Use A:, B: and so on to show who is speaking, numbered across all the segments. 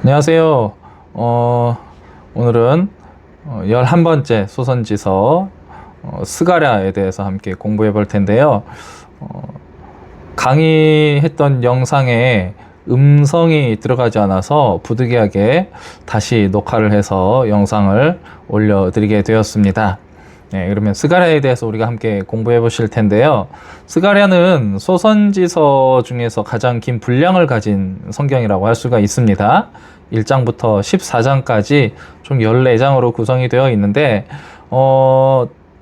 A: 안녕하세요. 오늘은 11번째 소선지서 스가랴에 대해서 함께 공부해 볼 텐데요. 강의했던 영상에 음성이 들어가지 않아서 부득이하게 다시 녹화를 해서 영상을 올려드리게 되었습니다. 네, 그러면 스가랴에 대해서 우리가 함께 공부해 보실 텐데요. 스가랴는 소선지서 중에서 가장 긴 분량을 가진 성경이라고 할 수가 있습니다. 1장부터 14장까지 총 14장으로 구성이 되어 있는데,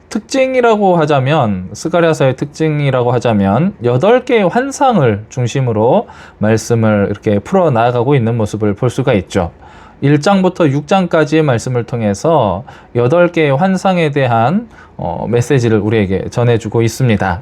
A: 특징이라고 하자면, 스가랴서의 특징이라고 하자면 8개의 환상을 중심으로 말씀을 이렇게 풀어 나가고 있는 모습을 볼 수가 있죠. 1장부터 6장까지의 말씀을 통해서 8개의 환상에 대한 메시지를 우리에게 전해주고 있습니다.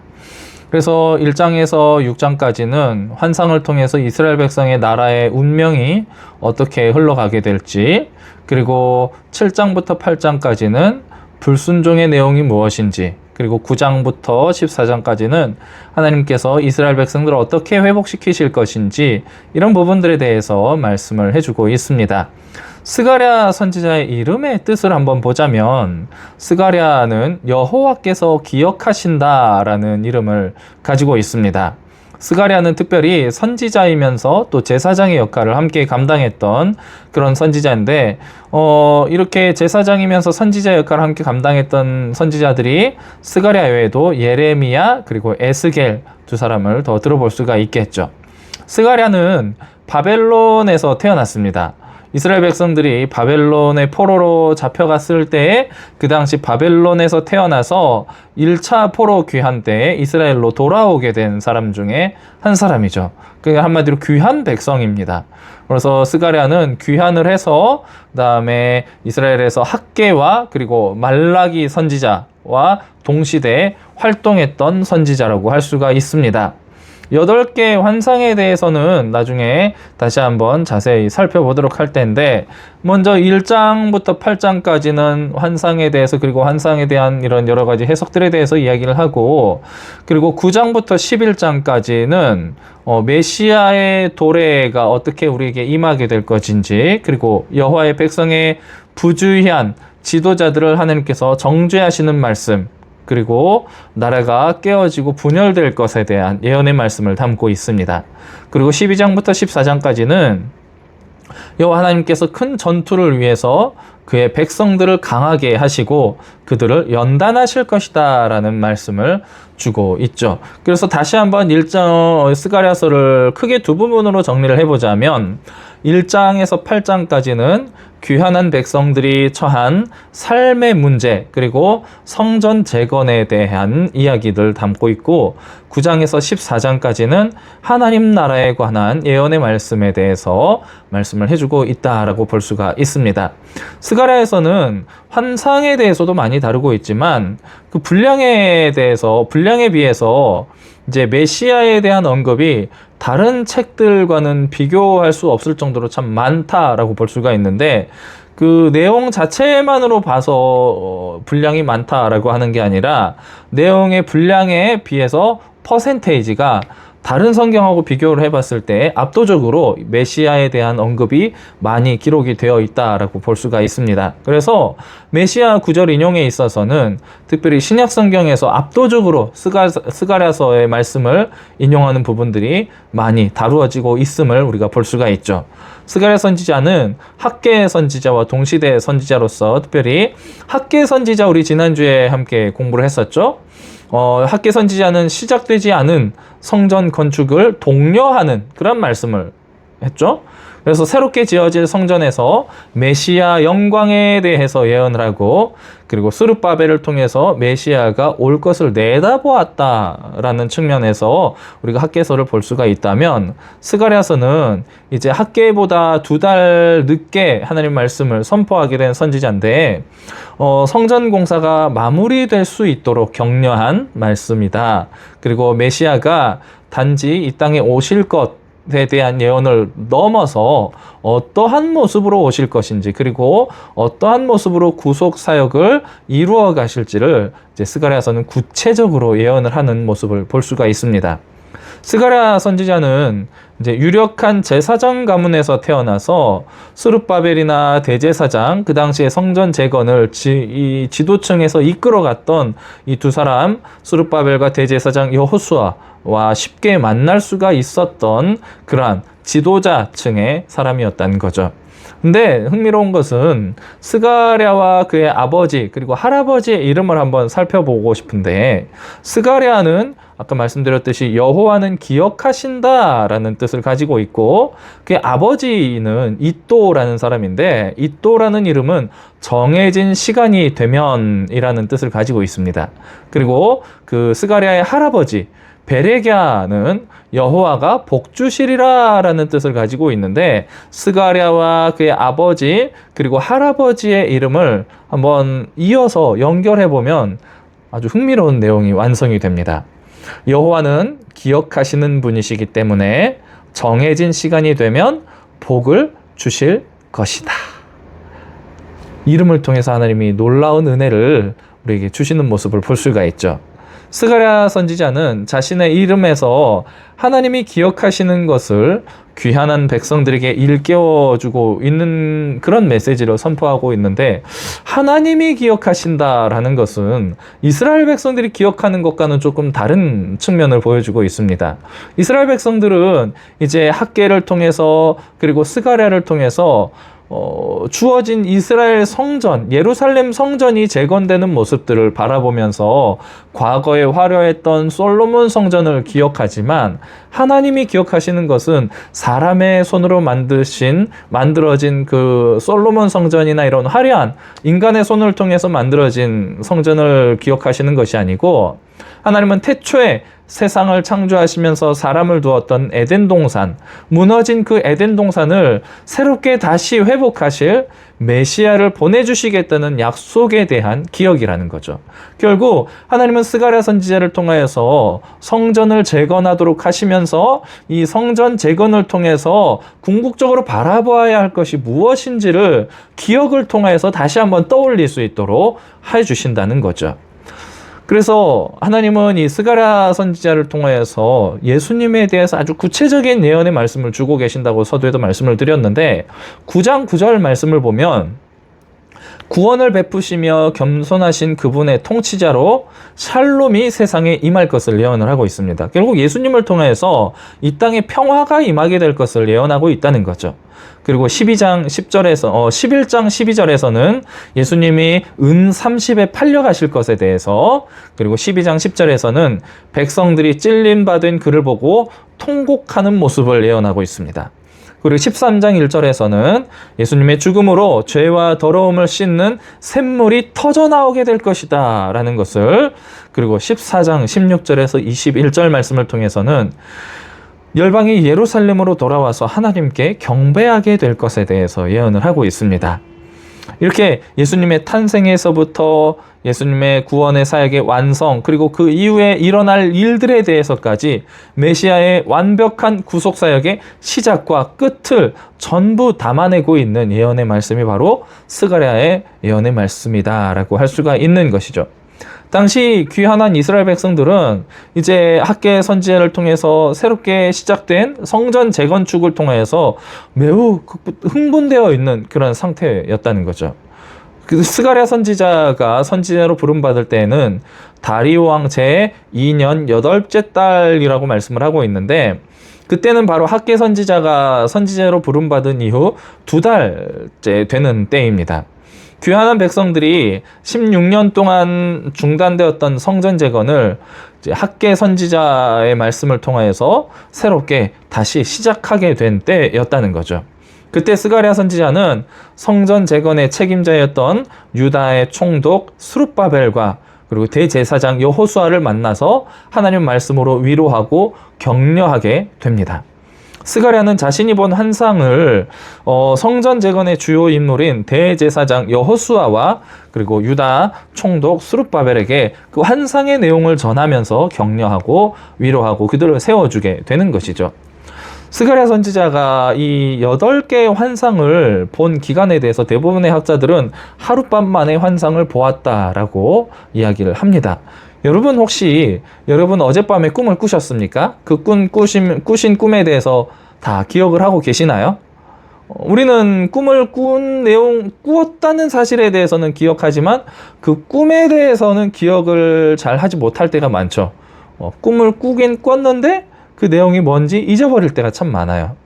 A: 그래서 1장에서 6장까지는 환상을 통해서 이스라엘 백성의 나라의 운명이 어떻게 흘러가게 될지, 그리고 7장부터 8장까지는 불순종의 내용이 무엇인지, 그리고 9장부터 14장까지는 하나님께서 이스라엘 백성들을 어떻게 회복시키실 것인지, 이런 부분들에 대해서 말씀을 해주고 있습니다. 스가랴 선지자의 이름의 뜻을 한번 보자면, 스가랴는 여호와께서 기억하신다라는 이름을 가지고 있습니다. 스가랴는 특별히 선지자이면서 또 제사장의 역할을 함께 감당했던 그런 선지자인데, 이렇게 제사장이면서 선지자 역할을 함께 감당했던 선지자들이 스가랴 외에도 예레미야 그리고 에스겔 두 사람을 더 들어볼 수가 있겠죠. 스가랴는 바벨론에서 태어났습니다. 이스라엘 백성들이 바벨론의 포로로 잡혀갔을 때에 그 당시 바벨론에서 태어나서 1차 포로 귀환 때에 이스라엘로 돌아오게 된 사람 중에 한 사람이죠. 그게 한마디로 귀한 백성입니다. 그래서 스가랴는 귀환을 해서 그다음에 이스라엘에서 학개와 그리고 말라기 선지자와 동시대에 활동했던 선지자라고 할 수가 있습니다. 8개의 환상에 대해서는 나중에 다시 한번 자세히 살펴보도록 할 텐데, 먼저 1장부터 8장까지는 환상에 대해서, 그리고 환상에 대한 이런 여러 가지 해석들에 대해서 이야기를 하고, 그리고 9장부터 11장까지는 메시아의 도래가 어떻게 우리에게 임하게 될 것인지, 그리고 여호와의 백성의 부주의한 지도자들을 하나님께서 정죄하시는 말씀, 그리고 나라가 깨어지고 분열될 것에 대한 예언의 말씀을 담고 있습니다. 그리고 12장부터 14장까지는 여호와 하나님께서 큰 전투를 위해서 그의 백성들을 강하게 하시고 그들을 연단하실 것이다 라는 말씀을 주고 있죠. 그래서 다시 한번 스가랴서를 크게 두 부분으로 정리를 해보자면, 1장에서 8장까지는 귀환한 백성들이 처한 삶의 문제, 그리고 성전 재건에 대한 이야기들 담고 있고, 9장에서 14장까지는 하나님 나라에 관한 예언의 말씀에 대해서 말씀을 해주고 있다라고 볼 수가 있습니다. 스가랴에서는 환상에 대해서도 많이 다루고 있지만, 그 분량에 비해서 이제 메시아에 대한 언급이 다른 책들과는 비교할 수 없을 정도로 참 많다라고 볼 수가 있는데, 그 내용 자체만으로 봐서 분량이 많다라고 하는 게 아니라, 내용의 분량에 비해서 퍼센테이지가 다른 성경하고 비교를 해봤을 때 압도적으로 메시아에 대한 언급이 많이 기록이 되어 있다라고 볼 수가 있습니다. 그래서 메시아 구절 인용에 있어서는 특별히 신약 성경에서 압도적으로 스가랴서의 말씀을 인용하는 부분들이 많이 다루어지고 있음을 우리가 볼 수가 있죠. 스가랴 선지자는 학개 선지자와 동시대 선지자로서, 특별히 학개 선지자 우리 지난주에 함께 공부를 했었죠. 학개 선지자는 시작되지 않은 성전 건축을 독려하는 그런 말씀을 했죠. 그래서 새롭게 지어질 성전에서 메시아 영광에 대해서 예언을 하고, 그리고 스룹바벨을 통해서 메시아가 올 것을 내다보았다라는 측면에서 우리가 학개서를 볼 수가 있다면, 스가랴서는 이제 학개보다 2달 늦게 하나님 말씀을 선포하게 된 선지자인데, 성전 공사가 마무리될 수 있도록 격려한 말씀이다. 그리고 메시아가 단지 이 땅에 오실 것에 대한 예언을 넘어서 어떠한 모습으로 오실 것인지, 그리고 어떠한 모습으로 구속 사역을 이루어 가실지를 이제 스가랴서는 구체적으로 예언을 하는 모습을 볼 수가 있습니다. 스가랴 선지자는 이제 유력한 제사장 가문에서 태어나서 스룹바벨이나 대제사장, 그 당시에 성전 재건을 이 지도층에서 이끌어갔던 이 두 사람, 스룹바벨과 대제사장 여호수아와 쉽게 만날 수가 있었던 그러한 지도자층의 사람이었다는 거죠. 근데 흥미로운 것은 스가랴와 그의 아버지 그리고 할아버지의 이름을 한번 살펴보고 싶은데, 스가랴는 아까 말씀드렸듯이 여호와는 기억하신다라는 뜻을 가지고 있고, 그의 아버지는 이또라는 사람인데, 이또라는 이름은 정해진 시간이 되면이라는 뜻을 가지고 있습니다. 그리고 그 스가랴의 할아버지 베레갸는 여호와가 복주시리라 라는 뜻을 가지고 있는데, 스가랴와 그의 아버지 그리고 할아버지의 이름을 한번 이어서 연결해 보면 아주 흥미로운 내용이 완성이 됩니다. 여호와는 기억하시는 분이시기 때문에 정해진 시간이 되면 복을 주실 것이다. 이름을 통해서 하나님이 놀라운 은혜를 우리에게 주시는 모습을 볼 수가 있죠. 스가랴 선지자는 자신의 이름에서 하나님이 기억하시는 것을 귀한한 백성들에게 일깨워주고 있는 그런 메시지를 선포하고 있는데, 하나님이 기억하신다라는 것은 이스라엘 백성들이 기억하는 것과는 조금 다른 측면을 보여주고 있습니다. 이스라엘 백성들은 이제 학개를 통해서 그리고 스가랴를 통해서 주어진 이스라엘 성전, 예루살렘 성전이 재건되는 모습들을 바라보면서 과거에 화려했던 솔로몬 성전을 기억하지만, 하나님이 기억하시는 것은 사람의 손으로 만들어진 그 솔로몬 성전이나 이런 화려한 인간의 손을 통해서 만들어진 성전을 기억하시는 것이 아니고, 하나님은 태초에 세상을 창조하시면서 사람을 두었던 에덴 동산, 무너진 그 에덴 동산을 새롭게 다시 회복하실 메시아를 보내주시겠다는 약속에 대한 기억이라는 거죠. 결국 하나님은 스가랴 선지자를 통하여서 성전을 재건하도록 하시면서 이 성전 재건을 통해서 궁극적으로 바라보아야 할 것이 무엇인지를 기억을 통하여서 다시 한번 떠올릴 수 있도록 해주신다는 거죠. 그래서 하나님은 이 스가랴 선지자를 통하여서 예수님에 대해서 아주 구체적인 예언의 말씀을 주고 계신다고 서두에도 말씀을 드렸는데, 9장 9절 말씀을 보면 구원을 베푸시며 겸손하신 그분의 통치자로 샬롬이 세상에 임할 것을 예언을 하고 있습니다. 결국 예수님을 통해서 이 땅에 평화가 임하게 될 것을 예언하고 있다는 거죠. 그리고 11장 12절에서는 예수님이 은 30에 팔려가실 것에 대해서, 그리고 12장 10절에서는 백성들이 찔림받은 그를 보고 통곡하는 모습을 예언하고 있습니다. 그리고 13장 1절에서는 예수님의 죽음으로 죄와 더러움을 씻는 샘물이 터져나오게 될 것이다 라는 것을, 그리고 14장 16절에서 21절 말씀을 통해서는 열방이 예루살렘으로 돌아와서 하나님께 경배하게 될 것에 대해서 예언을 하고 있습니다. 이렇게 예수님의 탄생에서부터 예수님의 구원의 사역의 완성, 그리고 그 이후에 일어날 일들에 대해서까지 메시아의 완벽한 구속 사역의 시작과 끝을 전부 담아내고 있는 예언의 말씀이 바로 스가랴의 예언의 말씀이다라고 할 수가 있는 것이죠. 당시 귀환한 이스라엘 백성들은 이제 학개 선지자를 통해서 새롭게 시작된 성전 재건축을 통해서 매우 흥분되어 있는 그런 상태였다는 거죠. 그 스가랴 선지자가 선지자로 부름받을 때에는 다리오 왕 제2년 8째 달이라고 말씀을 하고 있는데, 그때는 바로 학개 선지자가 선지자로 부름받은 이후 2달째 되는 때입니다. 귀환한 백성들이 16년 동안 중단되었던 성전 재건을 학개 선지자의 말씀을 통하여서 새롭게 다시 시작하게 된 때였다는 거죠. 그때 스가랴 선지자는 성전 재건의 책임자였던 유다의 총독 스룹바벨과 그리고 대제사장 여호수아를 만나서 하나님 말씀으로 위로하고 격려하게 됩니다. 스가랴는 자신이 본 환상을 성전 재건의 주요 인물인 대제사장 여호수아와 그리고 유다 총독 스룹바벨에게 그 환상의 내용을 전하면서 격려하고 위로하고 그들을 세워주게 되는 것이죠. 스가랴 선지자가 이 8개의 환상을 본 기간에 대해서 대부분의 학자들은 하룻밤 만에 환상을 보았다라고 이야기를 합니다. 여러분 혹시 여러분 어젯밤에 꿈을 꾸셨습니까? 그 꾸신 꿈에 대해서 다 기억을 하고 계시나요? 우리는 꿈을 꾸었다는 사실에 대해서는 기억하지만 그 꿈에 대해서는 기억을 잘 하지 못할 때가 많죠. 꿈을 꾸긴 꿨는데 그 내용이 뭔지 잊어버릴 때가 참 많아요.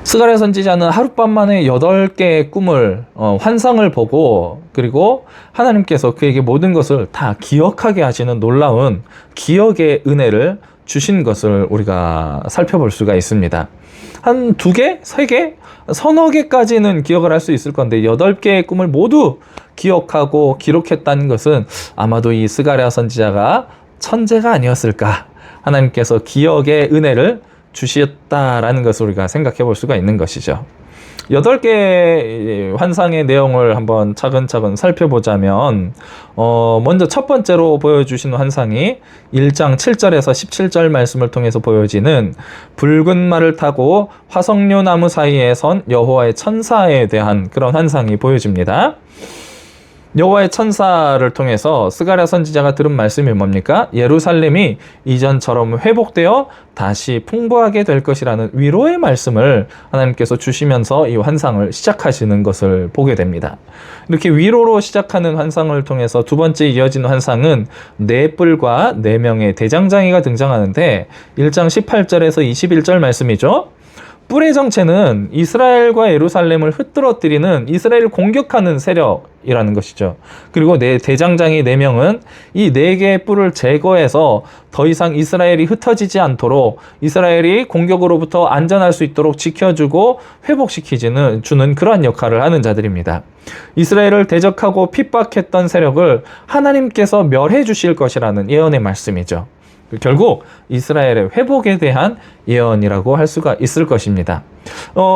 A: 스가랴 선지자는 하룻밤 만에 8개의 꿈을 환상을 보고 그리고 하나님께서 그에게 모든 것을 다 기억하게 하시는 놀라운 기억의 은혜를 주신 것을 우리가 살펴볼 수가 있습니다. 한 2개, 3개, 서너 개까지는 기억을 할 수 있을 건데 8개의 꿈을 모두 기억하고 기록했다는 것은 아마도 이 스가랴 선지자가 천재가 아니었을까. 하나님께서 기억의 은혜를 주셨다라는 것을 우리가 생각해 볼 수가 있는 것이죠. 8개의 환상의 내용을 한번 차근차근 살펴보자면 먼저 첫 번째로 보여주신 환상이 1장 7절에서 17절 말씀을 통해서 보여지는 붉은 말을 타고 화석류 나무 사이에 선 여호와의 천사에 대한 그런 환상이 보여집니다. 여호와의 천사를 통해서 스가랴 선지자가 들은 말씀이 뭡니까? 예루살렘이 이전처럼 회복되어 다시 풍부하게 될 것이라는 위로의 말씀을 하나님께서 주시면서 이 환상을 시작하시는 것을 보게 됩니다. 이렇게 위로로 시작하는 환상을 통해서 두 번째 이어진 환상은 4뿔과 4명의 대장장이가 등장하는데 1장 18절에서 21절 말씀이죠. 뿔의 정체는 이스라엘과 예루살렘을 흩뜨러뜨리는 이스라엘을 공격하는 세력이라는 것이죠. 그리고 대장장이 4명은 이 4개의 뿔을 제거해서 더 이상 이스라엘이 흩어지지 않도록 이스라엘이 공격으로부터 안전할 수 있도록 지켜주고 주는 그러한 역할을 하는 자들입니다. 이스라엘을 대적하고 핍박했던 세력을 하나님께서 멸해 주실 것이라는 예언의 말씀이죠. 결국 이스라엘의 회복에 대한 예언이라고 할 수가 있을 것입니다.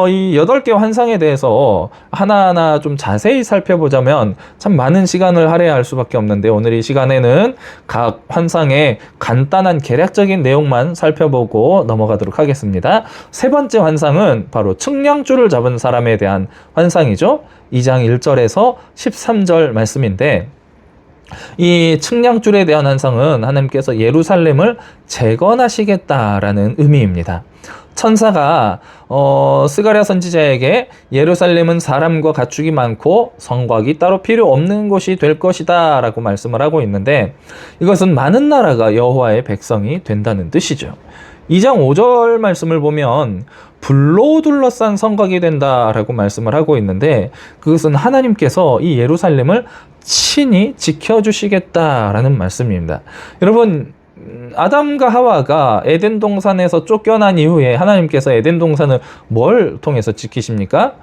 A: 이 8개 환상에 대해서 하나하나 좀 자세히 살펴보자면 참 많은 시간을 할애할 수밖에 없는데 오늘 이 시간에는 각 환상의 간단한 개략적인 내용만 살펴보고 넘어가도록 하겠습니다. 세 번째 환상은 바로 측량줄을 잡은 사람에 대한 환상이죠. 2장 1절에서 13절 말씀인데 이 측량줄에 대한 환상은 하나님께서 예루살렘을 재건하시겠다라는 의미입니다. 천사가 스가랴 선지자에게 예루살렘은 사람과 가축이 많고 성곽이 따로 필요 없는 곳이 될 것이다 라고 말씀을 하고 있는데 이것은 많은 나라가 여호와의 백성이 된다는 뜻이죠. 2장 5절 말씀을 보면 불로 둘러싼 성곽이 된다라고 말씀을 하고 있는데 그것은 하나님께서 이 예루살렘을 친히 지켜주시겠다라는 말씀입니다. 여러분 아담과 하와가 에덴 동산에서 쫓겨난 이후에 하나님께서 에덴 동산을 뭘 통해서 지키십니까?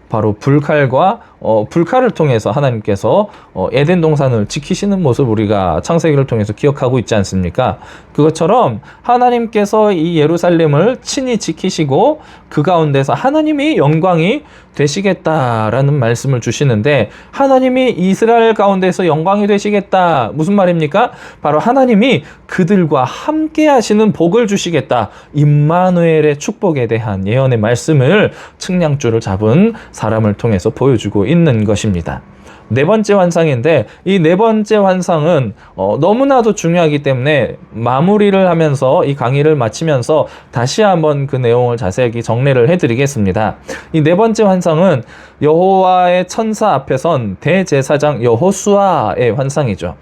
A: 바로 불칼을 통해서 하나님께서 에덴 동산을 지키시는 모습 우리가 창세기를 통해서 기억하고 있지 않습니까? 그것처럼 하나님께서 이 예루살렘을 친히 지키시고 그 가운데서 하나님이 영광이 되시겠다라는 말씀을 주시는데 하나님이 이스라엘 가운데서 영광이 되시겠다. 무슨 말입니까? 바로 하나님이 그들과 함께 하시는 복을 주시겠다. 임마누엘의 축복에 대한 예언의 말씀을 측량줄을 잡은 사람을 통해서 보여주고 있는 것입니다. 네 번째 환상인데 이 네 번째 환상은 너무나도 중요하기 때문에 마무리를 하면서 이 강의를 마치면서 다시 한번 그 내용을 자세하게 정리를 해드리겠습니다. 이 네 번째 환상은 여호와의 천사 앞에 선 대제사장 여호수아의 환상이죠.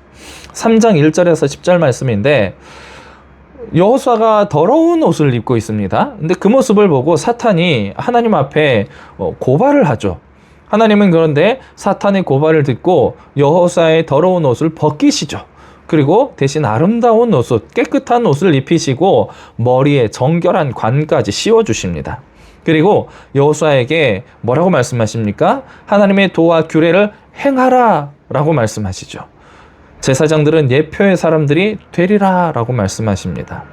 A: 3장 1절에서 10절 말씀인데 여호수아가 더러운 옷을 입고 있습니다. 근데 그 모습을 보고 사탄이 하나님 앞에 고발을 하죠. 하나님은 그런데 사탄의 고발을 듣고 여호수아의 더러운 옷을 벗기시죠. 그리고 대신 아름다운 옷, 깨끗한 옷을 입히시고 머리에 정결한 관까지 씌워주십니다. 그리고 여호수아에게 뭐라고 말씀하십니까? 하나님의 도와 규례를 행하라 라고 말씀하시죠. 제사장들은 예표의 사람들이 되리라 라고 말씀하십니다.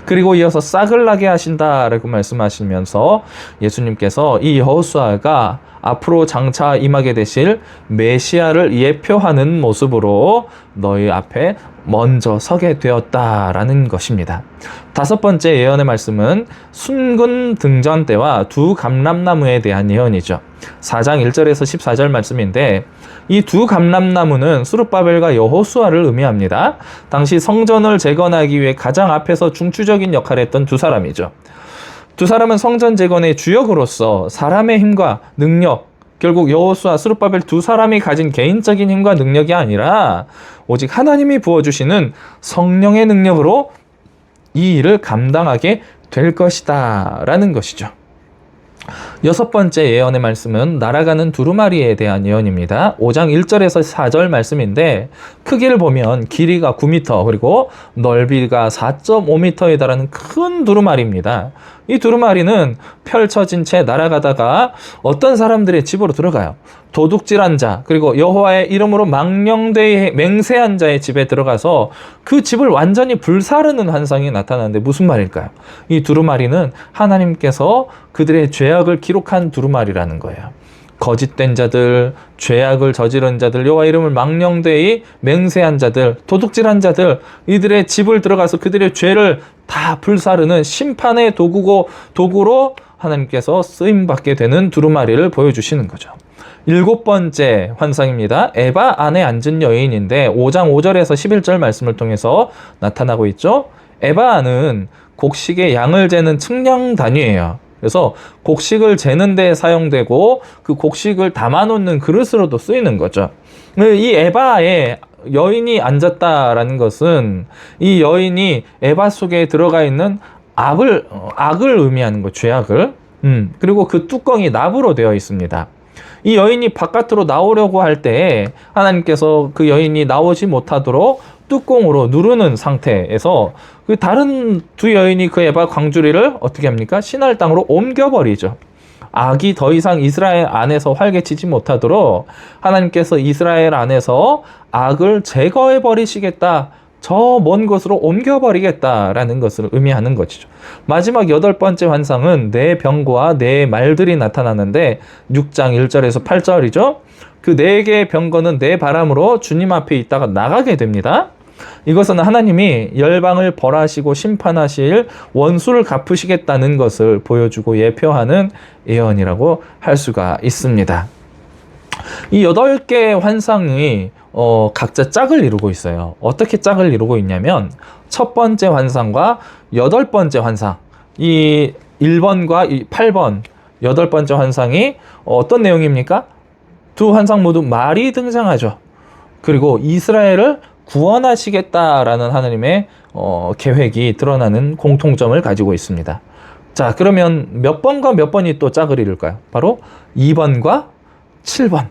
A: 그리고 이어서 싹을 나게 하신다라고 말씀하시면서 예수님께서 이 여호수아가 앞으로 장차 임하게 되실 메시아를 예표하는 모습으로 너희 앞에 먼저 서게 되었다라는 것입니다. 다섯 번째 예언의 말씀은 순근 등전 때와 두 감람나무에 대한 예언이죠. 4장 1절에서 14절 말씀인데 이 두 감람나무는 스룹바벨과 여호수아를 의미합니다. 당시 성전을 재건하기 위해 가장 앞에서 중추적인 역할을 했던 두 사람이죠. 두 사람은 성전 재건의 주역으로서 사람의 힘과 능력, 결국 여호수아, 스룹바벨 두 사람이 가진 개인적인 힘과 능력이 아니라 오직 하나님이 부어주시는 성령의 능력으로 이 일을 감당하게 될 것이다 라는 것이죠. 여섯 번째 예언의 말씀은 날아가는 두루마리에 대한 예언입니다. 5장 1절에서 4절 말씀인데 크기를 보면 길이가 9m 그리고 넓이가 4.5m에 달하는 큰 두루마리입니다. 이 두루마리는 펼쳐진 채 날아가다가 어떤 사람들의 집으로 들어가요. 도둑질한 자 그리고 여호와의 이름으로 망령되이 맹세한 자의 집에 들어가서 그 집을 완전히 불사르는 환상이 나타나는데 무슨 말일까요? 이 두루마리는 하나님께서 그들의 죄악을 기록한 두루마리라는 거예요. 거짓된 자들, 죄악을 저지른 자들, 여호와 이름을 망령되이 맹세한 자들, 도둑질한 자들, 이들의 집을 들어가서 그들의 죄를 다 불사르는 심판의 도구로 하나님께서 쓰임받게 되는 두루마리를 보여주시는 거죠. 일곱 번째 환상입니다. 에바 안에 앉은 여인인데 5장 5절에서 11절 말씀을 통해서 나타나고 있죠. 에바는 곡식의 양을 재는 측량 단위예요. 그래서 곡식을 재는 데 사용되고 그 곡식을 담아놓는 그릇으로도 쓰이는 거죠. 이 에바에 여인이 앉았다라는 것은 이 여인이 에바 속에 들어가 있는 악을 의미하는 거, 죄악을. 그리고 그 뚜껑이 납으로 되어 있습니다. 이 여인이 바깥으로 나오려고 할 때 하나님께서 그 여인이 나오지 못하도록 뚜껑으로 누르는 상태에서 그 다른 두 여인이 그 에바 광주리를 어떻게 합니까? 신할 땅으로 옮겨버리죠. 악이 더 이상 이스라엘 안에서 활개치지 못하도록 하나님께서 이스라엘 안에서 악을 제거해 버리시겠다. 저 먼 곳으로 옮겨버리겠다라는 것을 의미하는 것이죠. 마지막 여덟 번째 환상은 네 병거와 네 말들이 나타나는데 6장 1절에서 8절이죠. 그 네 개의 병거는 네 바람으로 주님 앞에 있다가 나가게 됩니다. 이것은 하나님이 열방을 벌하시고 심판하실 원수를 갚으시겠다는 것을 보여주고 예표하는 예언이라고 할 수가 있습니다. 이 8개의 환상이 각자 짝을 이루고 있어요. 어떻게 짝을 이루고 있냐면 첫 번째 환상과 여덟 번째 환상, 이 1번과 이 8번, 여덟 번째 환상이 어떤 내용입니까? 두 환상 모두 말이 등장하죠. 그리고 이스라엘을 구원하시겠다라는 하나님의 계획이 드러나는 공통점을 가지고 있습니다. 자, 그러면 몇 번과 몇 번이 또 짝을 이룰까요? 바로 2번과 7번.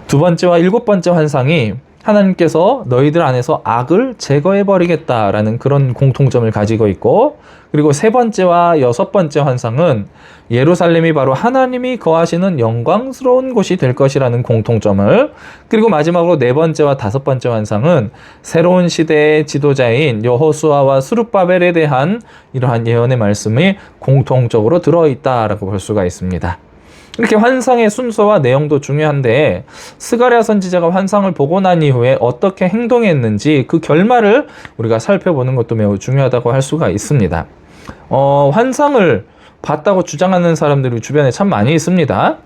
A: 두 번째와 일곱 번째 환상이 하나님께서 너희들 안에서 악을 제거해버리겠다라는 그런 공통점을 가지고 있고, 그리고 세 번째와 여섯 번째 환상은 예루살렘이 바로 하나님이 거하시는 영광스러운 곳이 될 것이라는 공통점을, 그리고 마지막으로 네 번째와 다섯 번째 환상은 새로운 시대의 지도자인 여호수아와 스룹바벨에 대한 이러한 예언의 말씀이 공통적으로 들어있다라고 볼 수가 있습니다. 이렇게 환상의 순서와 내용도 중요한데 스가랴 선지자가 환상을 보고 난 이후에 어떻게 행동했는지 그 결말을 우리가 살펴보는 것도 매우 중요하다고 할 수가 있습니다. 환상을 봤다고 주장하는 사람들이 주변에 참 많이 있습니다.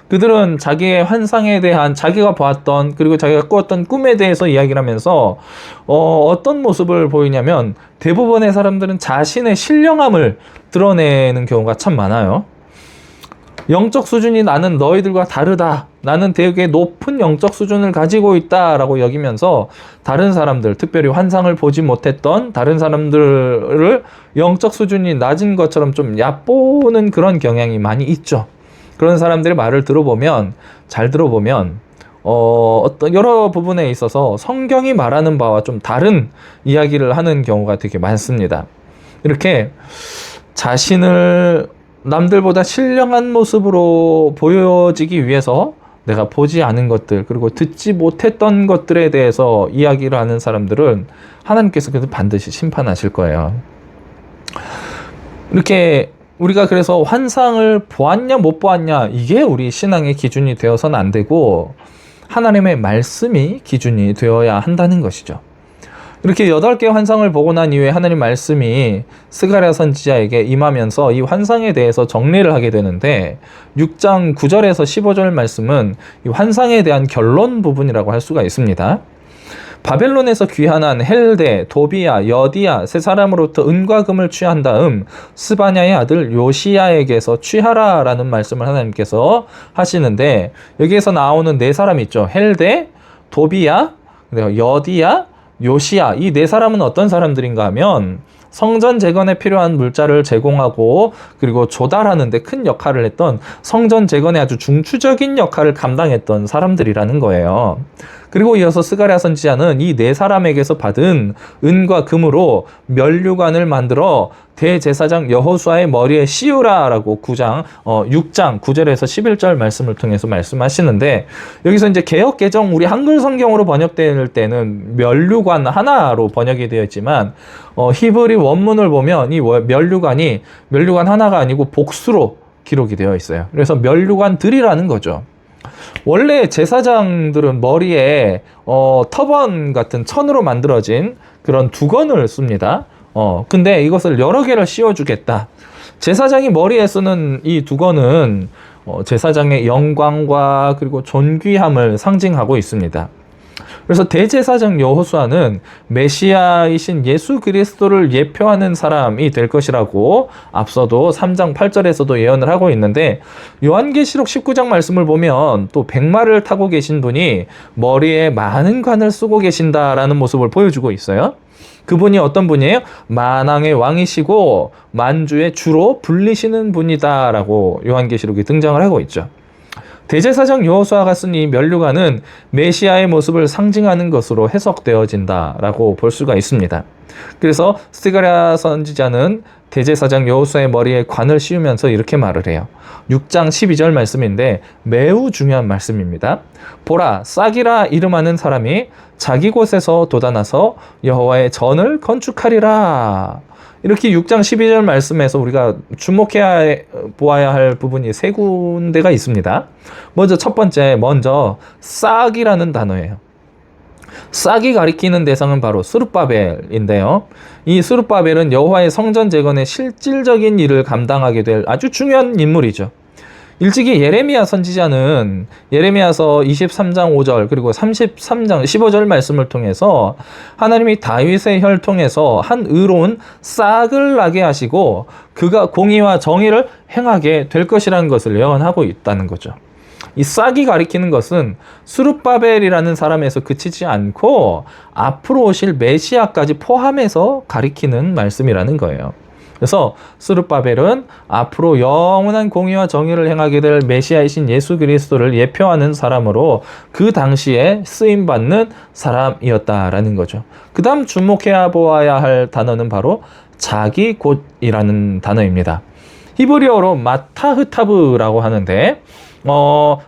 A: 그들은 자기의 환상에 대한, 자기가 보았던 그리고 자기가 꾸었던 꿈에 대해서 이야기를 하면서 어떤 모습을 보이냐면 대부분의 사람들은 자신의 신령함을 드러내는 경우가 참 많아요. 영적 수준이 나는 너희들과 다르다. 나는 되게 높은 영적 수준을 가지고 있다라고 여기면서 다른 사람들, 특별히 환상을 보지 못했던 다른 사람들을 영적 수준이 낮은 것처럼 좀 얕보는 그런 경향이 많이 있죠. 그런 사람들의 말을 들어보면, 잘 들어보면 어떤 여러 부분에 있어서 성경이 말하는 바와 좀 다른 이야기를 하는 경우가 되게 많습니다. 이렇게 자신을 남들보다 신령한 모습으로 보여지기 위해서 내가 보지 않은 것들, 그리고 듣지 못했던 것들에 대해서 이야기를 하는 사람들은 하나님께서 그래도 반드시 심판하실 거예요. 이렇게 우리가 그래서 환상을 보았냐 못 보았냐, 이게 우리 신앙의 기준이 되어서는 안 되고, 하나님의 말씀이 기준이 되어야 한다는 것이죠. 이렇게 8개의 환상을 보고 난 이후에 하나님 말씀이 스가랴 선지자에게 임하면서 이 환상에 대해서 정리를 하게 되는데 6장 9절에서 15절 말씀은 이 환상에 대한 결론 부분이라고 할 수가 있습니다. 바벨론에서 귀환한 헬데, 도비야, 여디야 세 사람으로부터 은과 금을 취한 다음 스바냐의 아들 요시야에게서 취하라 라는 말씀을 하나님께서 하시는데, 여기에서 나오는 네 사람 있죠. 헬데, 도비야, 여디야, 요시야, 이 네 사람은 어떤 사람들인가 하면 성전 재건에 필요한 물자를 제공하고 그리고 조달하는 데 큰 역할을 했던, 성전 재건에 아주 중추적인 역할을 감당했던 사람들이라는 거예요. 그리고 이어서 스가랴 선지자는 이 네 사람에게서 받은 은과 금으로 면류관을 만들어 대제사장 여호수아의 머리에 씌우라라고 6장 9절에서 11절 말씀을 통해서 말씀하시는데, 여기서 이제 개역 개정 우리 한글 성경으로 번역될 때는 면류관 하나로 번역이 되어 있지만 히브리 원문을 보면 이 면류관 하나가 아니고 복수로 기록이 되어 있어요. 그래서 면류관들이라는 거죠. 원래 제사장들은 머리에 터번 같은 천으로 만들어진 그런 두건을 씁니다. 근데 이것을 여러 개를 씌워주겠다. 제사장이 머리에 쓰는 이 두건은 제사장의 영광과 그리고 존귀함을 상징하고 있습니다. 그래서 대제사장 여호수아는 메시아이신 예수 그리스도를 예표하는 사람이 될 것이라고 앞서도 3장 8절에서도 예언을 하고 있는데, 요한계시록 19장 말씀을 보면 또 백마를 타고 계신 분이 머리에 많은 관을 쓰고 계신다라는 모습을 보여주고 있어요. 그분이 어떤 분이에요? 만왕의 왕이시고 만주의 주로 불리시는 분이다라고 요한계시록이 등장을 하고 있죠. 대제사장 여호수아가 쓴 이 면류관은 메시아의 모습을 상징하는 것으로 해석되어진다라고 볼 수가 있습니다. 그래서 스가랴 선지자는 대제사장 여호수아의 머리에 관을 씌우면서 이렇게 말을 해요. 6장 12절 말씀인데 매우 중요한 말씀입니다. 보라, 싹이라 이름하는 사람이 자기 곳에서 돋아나서 여호와의 전을 건축하리라. 이렇게 6장 12절 말씀에서 우리가 주목해야 보아야 할 부분이 세 군데가 있습니다. 먼저 첫 번째, 싹이라는 단어예요. 싹이 가리키는 대상은 바로 스룹바벨인데요. 이 스룹바벨은 여호와의 성전 재건의 실질적인 일을 감당하게 될 아주 중요한 인물이죠. 일찍이 예레미야 선지자는 예레미야서 23장 5절 그리고 33장 15절 말씀을 통해서 하나님이 다윗의 혀를 통해서 한 의로운 싹을 나게 하시고 그가 공의와 정의를 행하게 될 것이라는 것을 예언하고 있다는 거죠. 이 싹이 가리키는 것은 스룹바벨이라는 사람에서 그치지 않고 앞으로 오실 메시아까지 포함해서 가리키는 말씀이라는 거예요. 그래서 스룹바벨은 앞으로 영원한 공의와 정의를 행하게 될 메시아이신 예수 그리스도를 예표하는 사람으로 그 당시에 쓰임받는 사람이었다라는 거죠. 그 다음 주목해야 보아야 할 단어는 바로 자기 곳이라는 단어입니다. 히브리어로 마타흐타브라고 하는데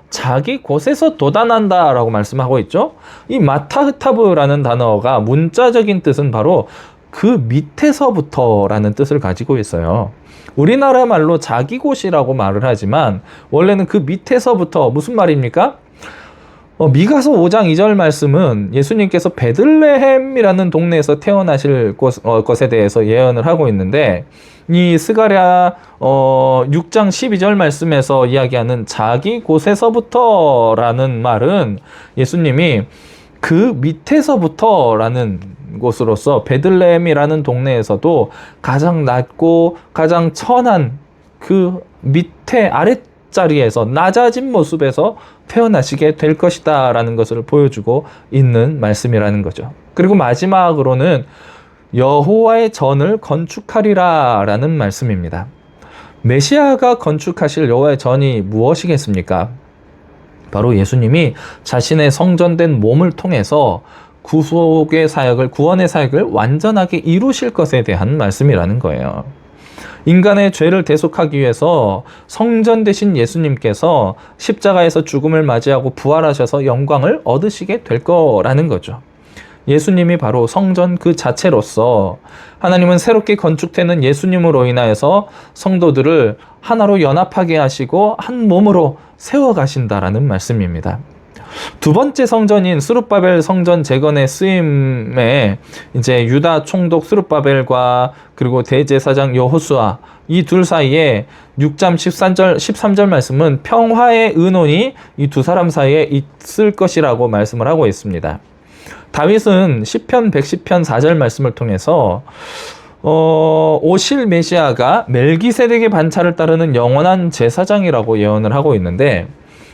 A: 자기 곳에서 돋아난다라고 말씀하고 있죠. 이 마타흐타브라는 단어가 문자적인 뜻은 바로 그 밑에서부터라는 뜻을 가지고 있어요. 우리나라 말로 자기 곳이라고 말을 하지만 원래는 그 밑에서부터, 무슨 말입니까? 미가서 5장 2절 말씀은 예수님께서 베들레헴이라는 동네에서 태어나실 것에 대해서 예언을 하고 있는데, 이 스가랴 6장 12절 말씀에서 이야기하는 자기 곳에서부터라는 말은 예수님이 그 밑에서부터라는 곳으로서 베들레헴이라는 동네에서도 가장 낮고 가장 천한 그 밑에 아랫자리에서 낮아진 모습에서 태어나시게 될 것이다 라는 것을 보여주고 있는 말씀이라는 거죠. 그리고 마지막으로는 여호와의 전을 건축하리라 라는 말씀입니다. 메시아가 건축하실 여호와의 전이 무엇이겠습니까? 바로 예수님이 자신의 성전된 몸을 통해서 구원의 사역을 완전하게 이루실 것에 대한 말씀이라는 거예요. 인간의 죄를 대속하기 위해서 성전 되신 예수님께서 십자가에서 죽음을 맞이하고 부활하셔서 영광을 얻으시게 될 거라는 거죠. 예수님이 바로 성전 그 자체로서 하나님은 새롭게 건축되는 예수님으로 인하여서 성도들을 하나로 연합하게 하시고 한 몸으로 세워가신다라는 말씀입니다. 두 번째 성전인 스룹바벨 성전 재건의 쓰임에 이제 유다 총독 스룹바벨과 그리고 대제사장 여호수아 이 둘 사이에 6장 13절 말씀은 평화의 의논이 이 두 사람 사이에 있을 것이라고 말씀을 하고 있습니다. 다윗은 시편 110편 4절 말씀을 통해서 오실 메시아가 멜기세덱의 반차를 따르는 영원한 제사장이라고 예언을 하고 있는데,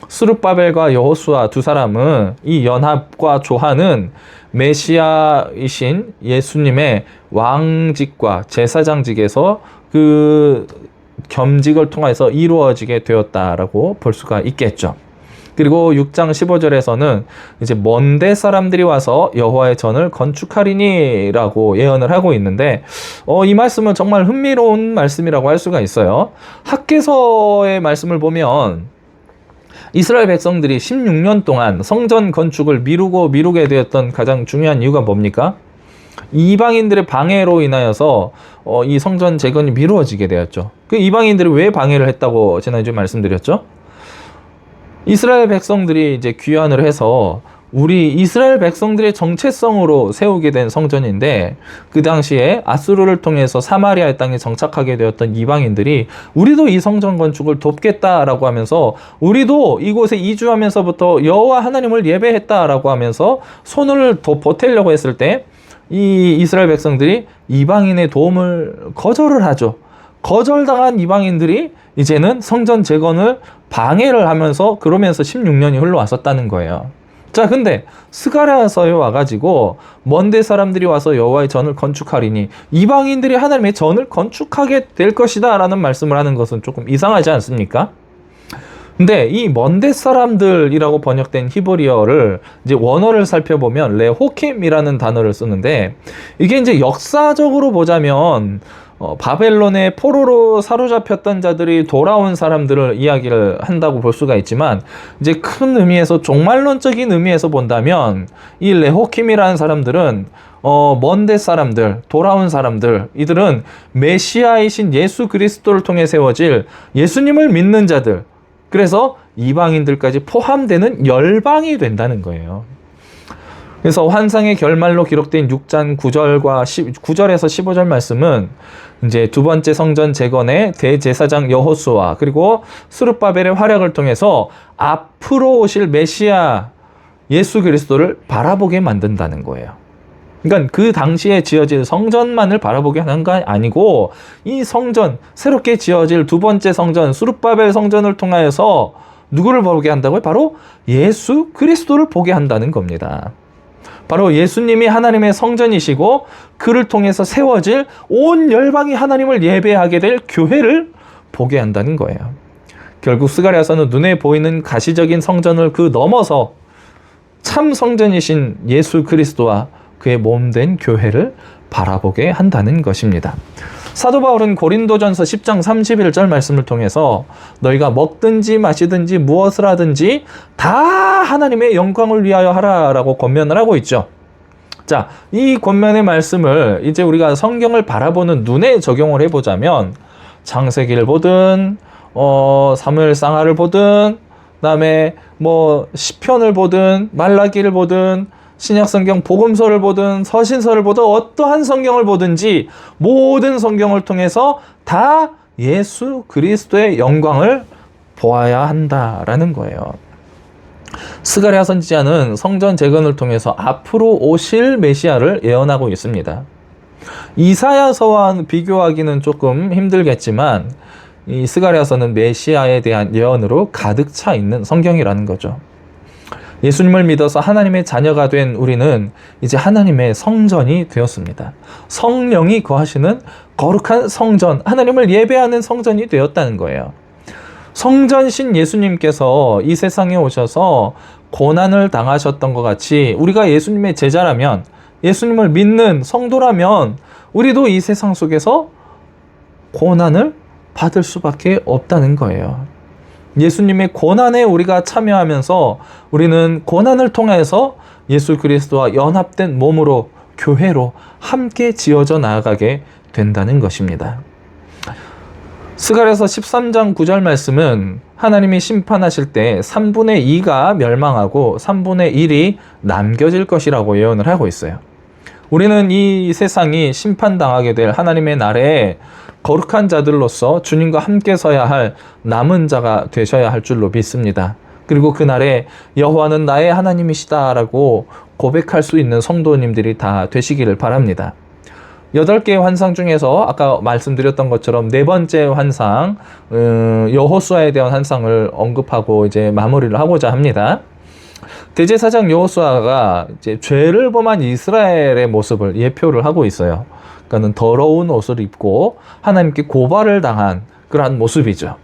A: 스룹바벨과 여호수아 두 사람은 이 연합과 조화는 메시아이신 예수님의 왕직과 제사장직에서 그 겸직을 통해서 이루어지게 되었다라고 볼 수가 있겠죠. 그리고 6장 15절에서는 이제 먼데 사람들이 와서 여호와의 전을 건축하리니라고 예언을 하고 있는데, 이 말씀은 정말 흥미로운 말씀이라고 할 수가 있어요. 학개서의 말씀을 보면 이스라엘 백성들이 16년 동안 성전 건축을 미루게 되었던 가장 중요한 이유가 뭡니까? 이방인들의 방해로 인하여서 이 성전 재건이 미루어지게 되었죠. 그 이방인들이 왜 방해를 했다고 지난주에 말씀드렸죠? 이스라엘 백성들이 이제 귀환을 해서 우리 이스라엘 백성들의 정체성으로 세우게 된 성전인데, 그 당시에 아수르를 통해서 사마리아의 땅에 정착하게 되었던 이방인들이 우리도 이 성전 건축을 돕겠다라고 하면서, 우리도 이곳에 이주하면서부터 여호와 하나님을 예배했다라고 하면서 손을 더 보태려고 했을 때 이 이스라엘 백성들이 이방인의 도움을 거절을 하죠. 거절당한 이방인들이 이제는 성전 재건을 방해를 하면서 그러면서 16년이 흘러왔었다는 거예요. 자, 근데 스가랴서에 와가지고 먼데 사람들이 와서 여호와의 전을 건축하리니 이방인들이 하나님의 전을 건축하게 될 것이다 라는 말씀을 하는 것은 조금 이상하지 않습니까? 근데 이 먼데 사람들이라고 번역된 히브리어를 이제 원어를 살펴보면 레호킴이라는 단어를 쓰는데, 이게 이제 역사적으로 보자면 바벨론의 포로로 사로잡혔던 자들이 돌아온 사람들을 이야기를 한다고 볼 수가 있지만, 이제 큰 의미에서 종말론적인 의미에서 본다면 이 레호킴이라는 사람들은 먼데 사람들, 돌아온 사람들, 이들은 메시아이신 예수 그리스도를 통해 세워질 예수님을 믿는 자들, 그래서 이방인들까지 포함되는 열방이 된다는 거예요. 그래서 환상의 결말로 기록된 6장 9절에서 15절 말씀은 이제 두 번째 성전 재건의 대제사장 여호수아 그리고 스룹바벨의 활약을 통해서 앞으로 오실 메시아 예수 그리스도를 바라보게 만든다는 거예요. 그러니까 그 당시에 지어질 성전만을 바라보게 하는 거 아니고, 이 성전, 새롭게 지어질 두 번째 성전, 스룹바벨 성전을 통하여서 누구를 보게 한다고요? 바로 예수 그리스도를 보게 한다는 겁니다. 바로 예수님이 하나님의 성전이시고 그를 통해서 세워질 온 열방이 하나님을 예배하게 될 교회를 보게 한다는 거예요. 결국 스가랴서는 눈에 보이는 가시적인 성전을 그 넘어서 참 성전이신 예수 그리스도와 그의 몸된 교회를 바라보게 한다는 것입니다. 사도 바울은 고린도전서 10장 31절 말씀을 통해서 너희가 먹든지 마시든지 무엇을 하든지 다 하나님의 영광을 위하여 하라라고 권면을 하고 있죠. 자, 이 권면의 말씀을 이제 우리가 성경을 바라보는 눈에 적용을 해보자면, 창세기를 보든 사무엘상하를 보든 그다음에 시편을 보든 말라기를 보든 신약성경 복음서를 보든 서신서를 보든 어떠한 성경을 보든지 모든 성경을 통해서 다 예수 그리스도의 영광을 보아야 한다라는 거예요. 스가랴 선지자는 성전 재건을 통해서 앞으로 오실 메시아를 예언하고 있습니다. 이사야서와 비교하기는 조금 힘들겠지만 이 스가랴서는 메시아에 대한 예언으로 가득 차 있는 성경이라는 거죠. 예수님을 믿어서 하나님의 자녀가 된 우리는 이제 하나님의 성전이 되었습니다. 성령이 거하시는 거룩한 성전, 하나님을 예배하는 성전이 되었다는 거예요. 성전신 예수님께서 이 세상에 오셔서 고난을 당하셨던 것 같이 우리가 예수님의 제자라면, 예수님을 믿는 성도라면 우리도 이 세상 속에서 고난을 받을 수밖에 없다는 거예요. 예수님의 고난에 우리가 참여하면서 우리는 고난을 통해서 예수 그리스도와 연합된 몸으로, 교회로 함께 지어져 나아가게 된다는 것입니다. 스가랴서 13장 9절 말씀은 하나님이 심판하실 때 3분의 2가 멸망하고 3분의 1이 남겨질 것이라고 예언을 하고 있어요. 우리는 이 세상이 심판당하게 될 하나님의 날에 거룩한 자들로서 주님과 함께 서야 할 남은 자가 되셔야 할 줄로 믿습니다. 그리고 그날에 여호와는 나의 하나님이시다라고 고백할 수 있는 성도님들이 다 되시기를 바랍니다. 8개의 환상 중에서 아까 말씀드렸던 것처럼 4번째 환상, 여호수아에 대한 환상을 언급하고 이제 마무리를 하고자 합니다. 대제사장 여호수아가 이제 죄를 범한 이스라엘의 모습을 예표를 하고 있어요. 그러니까는 더러운 옷을 입고 하나님께 고발을 당한 그러한 모습이죠.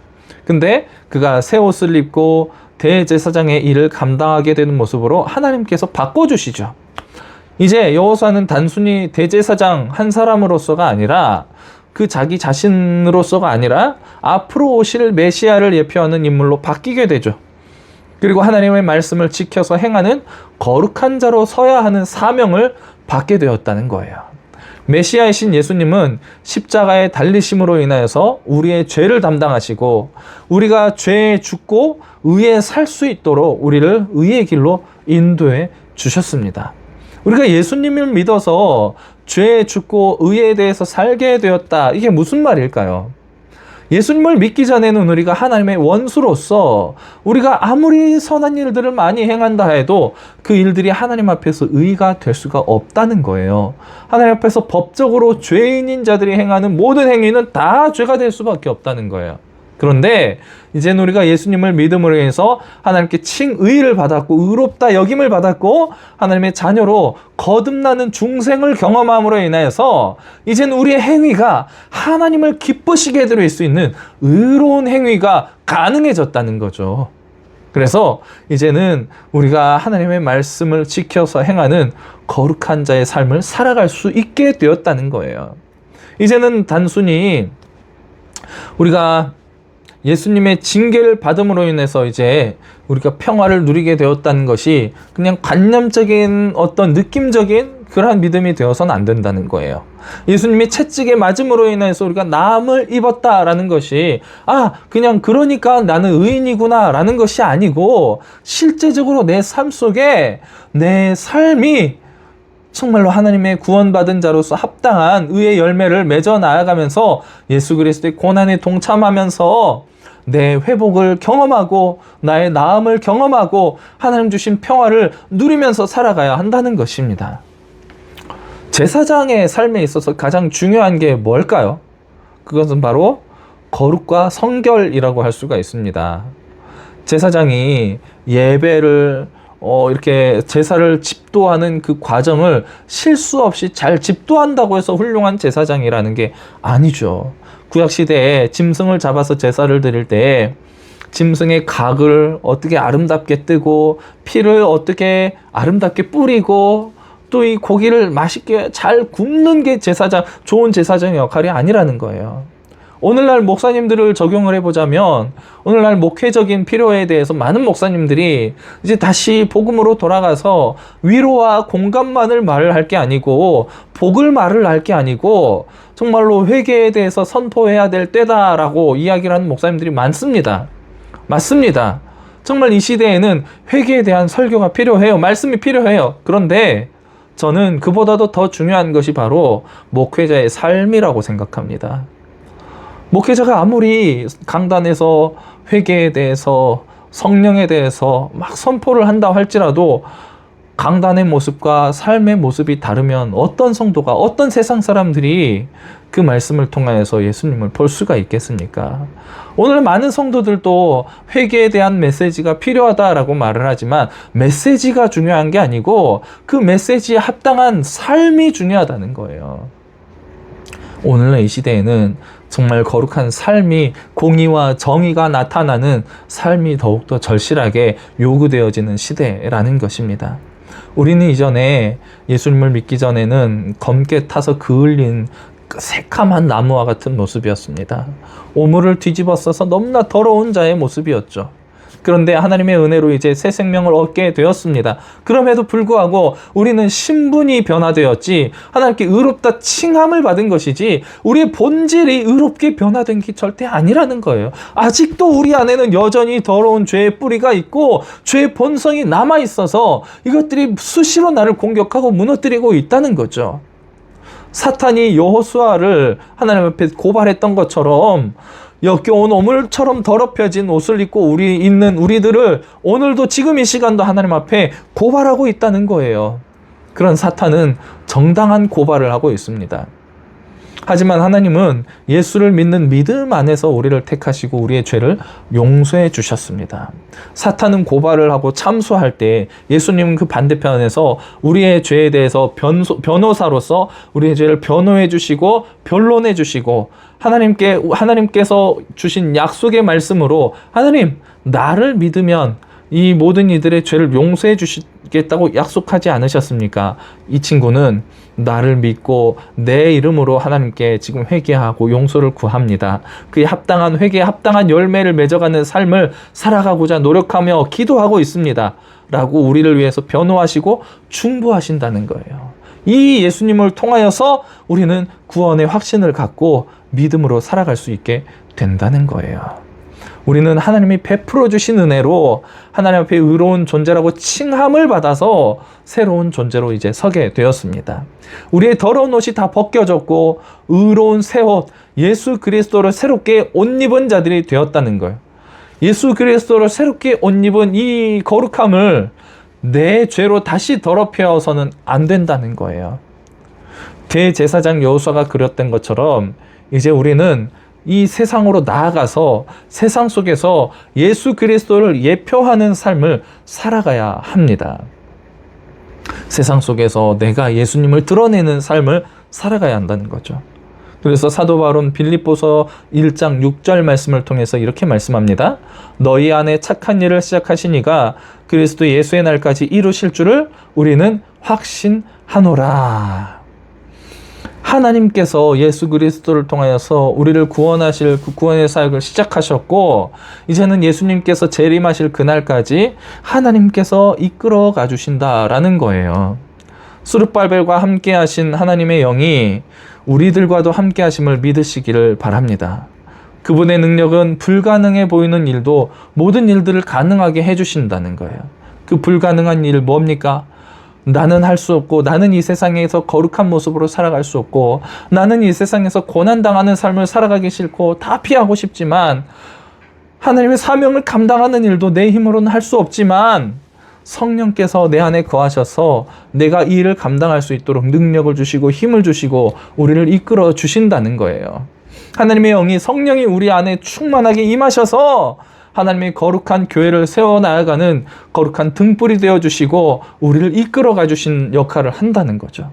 A: 근데 그가 새 옷을 입고 대제사장의 일을 감당하게 되는 모습으로 하나님께서 바꿔주시죠. 이제 여호수아는 단순히 대제사장 한 사람으로서가 아니라 그 자기 자신으로서가 아니라 앞으로 오실 메시아를 예표하는 인물로 바뀌게 되죠. 그리고 하나님의 말씀을 지켜서 행하는 거룩한 자로 서야 하는 사명을 받게 되었다는 거예요. 메시아이신 예수님은 십자가에 달리심으로 인하여서 우리의 죄를 담당하시고 우리가 죄에 죽고 의에 살 수 있도록 우리를 의의 길로 인도해 주셨습니다. 우리가 예수님을 믿어서 죄에 죽고 의에 대해서 살게 되었다. 이게 무슨 말일까요? 예수님을 믿기 전에는 우리가 하나님의 원수로서 우리가 아무리 선한 일들을 많이 행한다 해도 그 일들이 하나님 앞에서 의가 될 수가 없다는 거예요. 하나님 앞에서 법적으로 죄인인 자들이 행하는 모든 행위는 다 죄가 될 수밖에 없다는 거예요. 그런데 이제는 우리가 예수님을 믿음으로 인해서 하나님께 칭의를 받았고 의롭다 여김을 받았고 하나님의 자녀로 거듭나는 중생을 경험함으로 인하여서 이제는 우리의 행위가 하나님을 기쁘시게 해드릴 수 있는 의로운 행위가 가능해졌다는 거죠. 그래서 이제는 우리가 하나님의 말씀을 지켜서 행하는 거룩한 자의 삶을 살아갈 수 있게 되었다는 거예요. 이제는 단순히 우리가 예수님의 징계를 받음으로 인해서 이제 우리가 평화를 누리게 되었다는 것이 그냥 관념적인 어떤 느낌적인 그러한 믿음이 되어서는 안 된다는 거예요. 예수님이 채찍에 맞음으로 인해서 우리가 나음을 입었다라는 것이 그냥 그러니까 나는 의인이구나 라는 것이 아니고 실제적으로 내 삶 속에 내 삶이 정말로 하나님의 구원받은 자로서 합당한 의의 열매를 맺어 나아가면서 예수 그리스도의 고난에 동참하면서 내 회복을 경험하고 나의 나음을 경험하고 하나님 주신 평화를 누리면서 살아가야 한다는 것입니다. 제사장의 삶에 있어서 가장 중요한 게 뭘까요? 그것은 바로 거룩과 성결이라고 할 수가 있습니다. 제사장이 예배를 이렇게 제사를 집도하는 그 과정을 실수 없이 잘 집도한다고 해서 훌륭한 제사장이라는 게 아니죠. 구약시대에 짐승을 잡아서 제사를 드릴 때 짐승의 각을 어떻게 아름답게 뜨고 피를 어떻게 아름답게 뿌리고 또 이 고기를 맛있게 잘 굽는 게 좋은 제사장의 역할이 아니라는 거예요. 오늘날 목사님들을 적용을 해보자면 오늘날 목회적인 필요에 대해서 많은 목사님들이 이제 다시 복음으로 돌아가서 위로와 공감만을 말을 할 게 아니고 복을 말을 할 게 아니고 정말로 회개에 대해서 선포해야 될 때다라고 이야기를 하는 목사님들이 많습니다. 맞습니다. 정말 이 시대에는 회개에 대한 설교가 필요해요. 말씀이 필요해요. 그런데 저는 그보다도 더 중요한 것이 바로 목회자의 삶이라고 생각합니다. 목회자가 아무리 강단에서 회개에 대해서 성령에 대해서 막 선포를 한다 할지라도 강단의 모습과 삶의 모습이 다르면 어떤 성도가 어떤 세상 사람들이 그 말씀을 통하여서 예수님을 볼 수가 있겠습니까? 오늘 많은 성도들도 회개에 대한 메시지가 필요하다라고 말을 하지만 메시지가 중요한 게 아니고 그 메시지에 합당한 삶이 중요하다는 거예요. 오늘날 이 시대에는 정말 거룩한 삶이 공의와 정의가 나타나는 삶이 더욱더 절실하게 요구되어지는 시대라는 것입니다. 우리는 이전에 예수님을 믿기 전에는 검게 타서 그을린 새카만 나무와 같은 모습이었습니다. 오물을 뒤집어 써서 너무나 더러운 자의 모습이었죠. 그런데 하나님의 은혜로 이제 새 생명을 얻게 되었습니다. 그럼에도 불구하고 우리는 신분이 변화되었지 하나님께 의롭다 칭함을 받은 것이지 우리의 본질이 의롭게 변화된 게 절대 아니라는 거예요. 아직도 우리 안에는 여전히 더러운 죄의 뿌리가 있고 죄의 본성이 남아있어서 이것들이 수시로 나를 공격하고 무너뜨리고 있다는 거죠. 사탄이 여호수아를 하나님 앞에 고발했던 것처럼 역겨운 오물처럼 더럽혀진 옷을 입고 우리들을 오늘도 지금 이 시간도 하나님 앞에 고발하고 있다는 거예요. 그런 사탄은 정당한 고발을 하고 있습니다. 하지만 하나님은 예수를 믿는 믿음 안에서 우리를 택하시고 우리의 죄를 용서해 주셨습니다. 사탄은 고발을 하고 참소할 때 예수님은 그 반대편에서 우리의 죄에 대해서 변호사로서 우리의 죄를 변호해 주시고 변론해 주시고 하나님께서 주신 약속의 말씀으로 하나님 나를 믿으면 이 모든 이들의 죄를 용서해 주시겠다고 약속하지 않으셨습니까? 이 친구는 나를 믿고 내 이름으로 하나님께 지금 회개하고 용서를 구합니다. 그에 합당한 회개에 합당한 열매를 맺어가는 삶을 살아가고자 노력하며 기도하고 있습니다. 라고 우리를 위해서 변호하시고 충고하신다는 거예요. 이 예수님을 통하여서 우리는 구원의 확신을 갖고 믿음으로 살아갈 수 있게 된다는 거예요. 우리는 하나님이 베풀어 주신 은혜로 하나님 앞에 의로운 존재라고 칭함을 받아서 새로운 존재로 이제 서게 되었습니다. 우리의 더러운 옷이 다 벗겨졌고 의로운 새 옷, 예수 그리스도를 새롭게 옷 입은 자들이 되었다는 거예요. 예수 그리스도를 새롭게 옷 입은 이 거룩함을 내 죄로 다시 더럽혀서는 안 된다는 거예요. 대제사장 여호수아가 그렸던 것처럼 이제 우리는 이 세상으로 나아가서 세상 속에서 예수 그리스도를 예표하는 삶을 살아가야 합니다. 세상 속에서 내가 예수님을 드러내는 삶을 살아가야 한다는 거죠. 그래서 사도 바울은 빌립보서 1장 6절 말씀을 통해서 이렇게 말씀합니다. 너희 안에 착한 일을 시작하시니가 그리스도 예수의 날까지 이루실 줄을 우리는 확신하노라. 하나님께서 예수 그리스도를 통하여서 우리를 구원하실 그 구원의 사역을 시작하셨고 이제는 예수님께서 재림하실 그날까지 하나님께서 이끌어 가주신다라는 거예요. 수르바벨과 함께 하신 하나님의 영이 우리들과도 함께 하심을 믿으시기를 바랍니다. 그분의 능력은 불가능해 보이는 일도 모든 일들을 가능하게 해주신다는 거예요. 그 불가능한 일 뭡니까? 나는 할 수 없고 나는 이 세상에서 거룩한 모습으로 살아갈 수 없고 나는 이 세상에서 고난당하는 삶을 살아가기 싫고 다 피하고 싶지만 하나님의 사명을 감당하는 일도 내 힘으로는 할 수 없지만 성령께서 내 안에 거하셔서 내가 이 일을 감당할 수 있도록 능력을 주시고 힘을 주시고 우리를 이끌어 주신다는 거예요. 하나님의 영이 성령이 우리 안에 충만하게 임하셔서 하나님의 거룩한 교회를 세워나가는 거룩한 등불이 되어주시고 우리를 이끌어가 주신 역할을 한다는 거죠.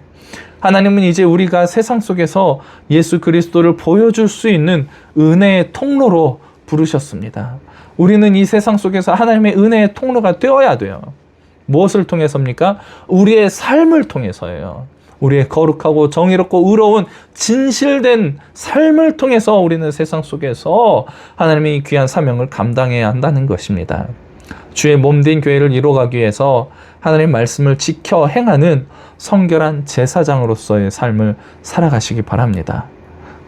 A: 하나님은 이제 우리가 세상 속에서 예수 그리스도를 보여줄 수 있는 은혜의 통로로 부르셨습니다. 우리는 이 세상 속에서 하나님의 은혜의 통로가 되어야 돼요. 무엇을 통해서입니까? 우리의 삶을 통해서예요. 우리의 거룩하고 정의롭고 의로운 진실된 삶을 통해서 우리는 세상 속에서 하나님의 귀한 사명을 감당해야 한다는 것입니다. 주의 몸된 교회를 이루어가기 위해서 하나님의 말씀을 지켜 행하는 성결한 제사장으로서의 삶을 살아가시기 바랍니다.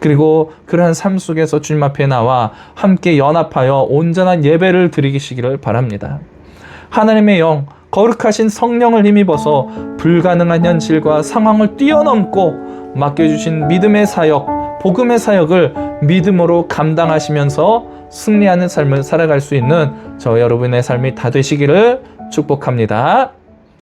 A: 그리고 그러한 삶 속에서 주님 앞에 나와 함께 연합하여 온전한 예배를 드리시기를 바랍니다. 하나님의 영, 거룩하신 성령을 힘입어서 불가능한 현실과 상황을 뛰어넘고 맡겨주신 믿음의 사역, 복음의 사역을 믿음으로 감당하시면서 승리하는 삶을 살아갈 수 있는 저 여러분의 삶이 다 되시기를 축복합니다.